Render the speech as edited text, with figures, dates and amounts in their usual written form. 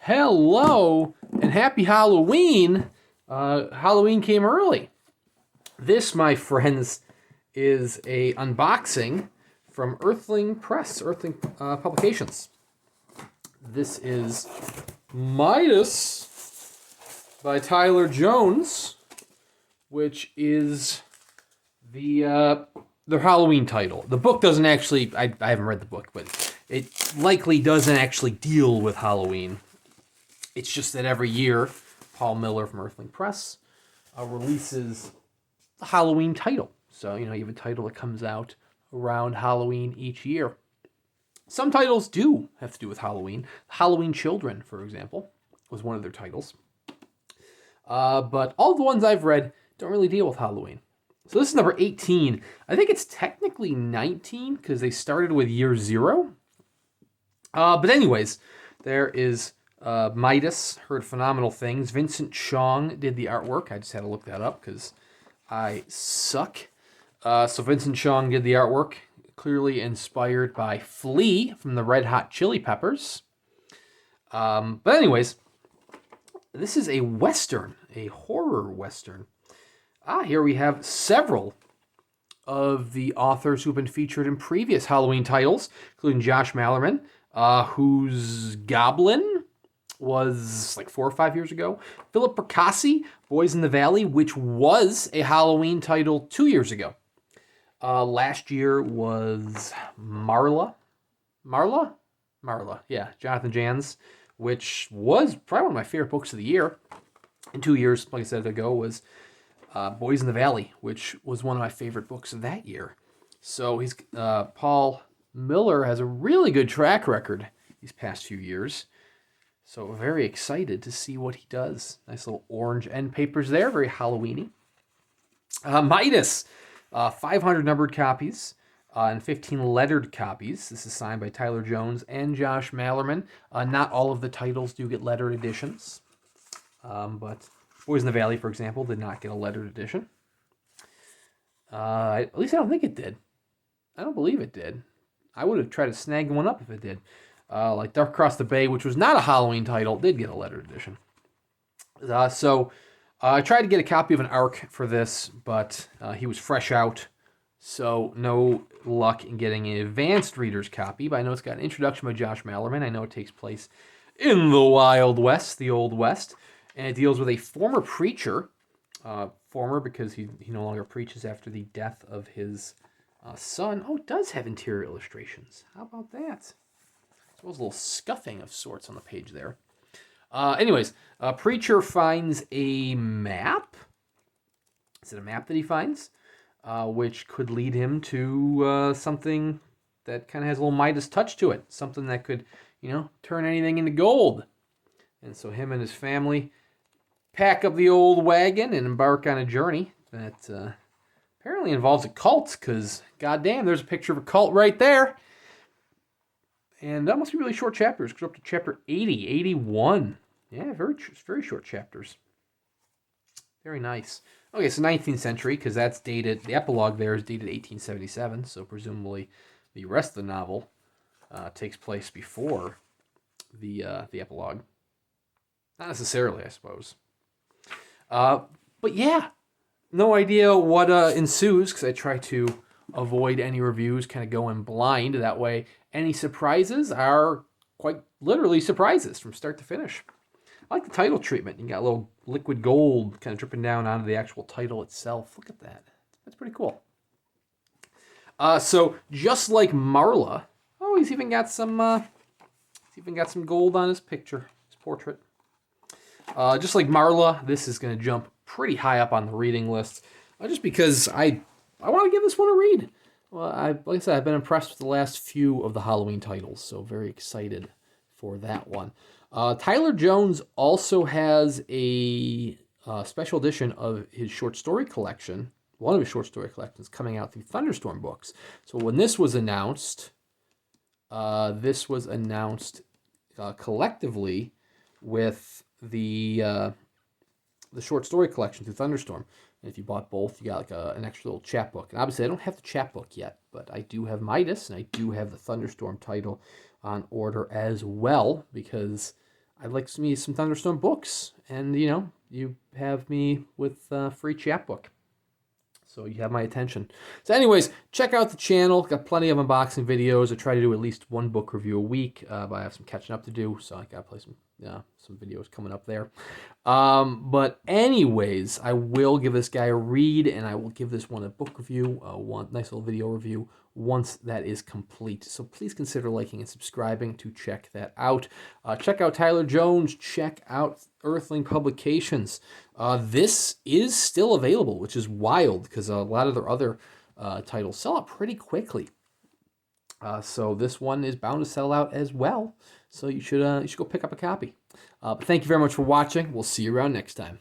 Hello and happy Halloween. Halloween came early. This, my friends, is a unboxing from Earthling Publications. This is Midas by Tyler Jones, which is their Halloween title. The book doesn't actually, I haven't read the book, but it likely doesn't actually deal with Halloween. It's just that every year, Paul Miller from Earthling Press releases the Halloween title. So, you have a title that comes out around Halloween each year. Some titles do have to do with Halloween. Halloween Children, for example, was one of their titles. But all the ones I've read don't really deal with Halloween. So this is number 18. I think it's technically 19 because they started with year 0. But anyways, there is Midas, heard phenomenal things. Vincent Chong did the artwork. I just had to look that up because I suck. So Vincent Chong did the artwork, clearly inspired by Flea from the Red Hot Chili Peppers. But anyways, this is a Western, a horror Western. Here we have several of the authors who've been featured in previous Halloween titles, including Josh Malerman, whose Goblin was like 4 or 5 years ago. Philip Percassi, Boys in the Valley, which was a Halloween title 2 years ago. Last year was Marla, yeah, Jonathan Jan's, which was probably one of my favorite books of the year. And 2 years, like I said ago, was Boys in the Valley, which was one of my favorite books of that year. So Paul Miller has a really good track record these past few years. So very excited to see what he does. Nice little orange end papers there, very Halloween-y. Midas, 500 numbered copies and 15 lettered copies. This is signed by Tyler Jones and Josh Malerman. Not all of the titles do get lettered editions, but Boys in the Valley, for example, did not get a lettered edition. At least I don't think it did. I don't believe it did. I would have tried to snag one up if it did. Like Dark Across the Bay, which was not a Halloween title, did get a lettered edition. So I tried to get a copy of an ARC for this, but he was fresh out, so no luck in getting an advanced reader's copy. But I know it's got an introduction by Josh Malerman. I know it takes place in the Wild West, the Old West, and it deals with a former preacher, former because he no longer preaches after the death of his son. Oh, it does have interior illustrations. How about that? So it was a little scuffing of sorts on the page there. Anyways, a preacher finds a map. Is it a map that he finds? Which could lead him to something that kind of has a little Midas touch to it. Something that could, turn anything into gold. And so him and his family pack up the old wagon and embark on a journey that apparently involves a cult, because goddamn, there's a picture of a cult right there. And that must be really short chapters. It goes up to chapter 80, 81. Yeah, very short chapters. Very nice. Okay, so 19th century, because that's dated, the epilogue there is dated 1877, so presumably the rest of the novel takes place before the epilogue. Not necessarily, I suppose. But yeah, no idea what ensues, because I try to avoid any reviews, kind of going blind. That way, any surprises are quite literally surprises from start to finish. I like the title treatment. You got a little liquid gold kind of dripping down onto the actual title itself. Look at that. That's pretty cool. So just like Marla, he's even got some gold on his picture, his portrait. Just like Marla, this is going to jump pretty high up on the reading list, just because I want to give this one a read. Well, like I said, I've been impressed with the last few of the Halloween titles, so very excited for that one. Tyler Jones also has a special edition of his short story collection, one of his short story collections, coming out through Thunderstorm Books. So when this was announced collectively with the short story collection through Thunderstorm. And if you bought both, you got like an extra little chapbook. And obviously, I don't have the chapbook yet, but I do have Midas, and I do have the Thunderstorm title on order as well, because I'd like me some Thunderstone books. And, you know, you have me with a free chapbook. So you have my attention. So anyways, check out the channel. Got plenty of unboxing videos. I try to do at least one book review a week, but I have some catching up to do, so I got to play some videos coming up there. But anyways, I will give this guy a read, and I will give this one a book review, one nice little video review once that is complete. So please consider liking and subscribing to check that out. Check out Tyler Jones. Check out Earthling Publications. This is still available, which is wild because a lot of their other titles sell out pretty quickly. So this one is bound to sell out as well. So you should go pick up a copy. But thank you very much for watching. We'll see you around next time.